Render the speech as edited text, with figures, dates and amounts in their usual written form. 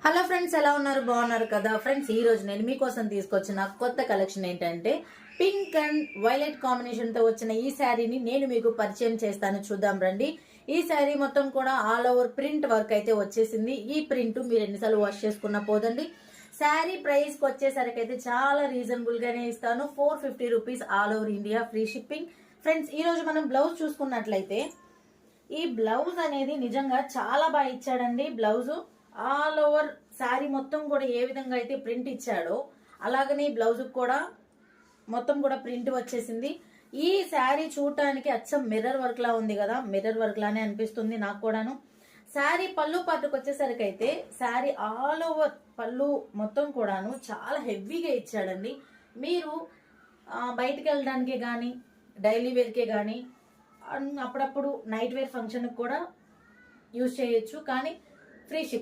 Hello friends, ఎలా ఉన్నారు? బాగున్నారు కదా ఫ్రెండ్స్? ఈ రోజు నేను మీకోసం తీసుకొచ్చిన కొత్త కలెక్షన్ ఏంటంటే పింక్ అండ్ వైలెట్ కాంబినేషన్ తో వచ్చిన ఈ శారీని నేను మీకు పరిచయం చేస్తాను. చూద్దాం రండి. ఈ శారీ మొత్తం కూడా ఆల్ ఓవర్ ప్రింట్ వర్క్ అయితే వచ్చేసింది. ఈ ప్రింట్ మీరు ఎన్నిసార్లు వాష్ చేసుకున్నా పోదండి. శారీ ప్రైస్ కి వచ్చేసరికి అయితే చాలా రీజనబుల్ గానే ఇస్తాను. 450 rupees all over India, free shipping. Friends, ఈ రోజు మనం బ్లౌజ్ చూసుకున్నట్లయితే ఈ బ్లౌజ్ అనేది నిజంగా చాలా బాగా ఇచ్చాడండి. బ్లౌజ్ ఆల్ ఓవర్ శారీ మొత్తం కూడా ఏ విధంగా అయితే ప్రింట్ ఇచ్చాడో అలాగనే బ్లౌజ్ కూడా మొత్తం కూడా ప్రింట్ వచ్చేసింది. ఈ శారీ చూడటానికి అచ్చం మిర్రర్ వర్క్ లా ఉంది కదా, మిర్రర్ వర్క్ లానే అనిపిస్తుంది నాకు కూడాను. శారీ పళ్ళు పాటుకు వచ్చేసరికి అయితే శారీ ఆల్ ఓవర్ పళ్ళు మొత్తం కూడాను చాలా హెవీగా ఇచ్చాడండి. మీరు బయటికి వెళ్ళడానికి కానీ డైలీ వేర్కే కానీ అప్పుడప్పుడు నైట్ వేర్ ఫంక్షన్ కూడా యూజ్ చేయొచ్చు. కానీ ఫ్రీ షిప్పింగ్.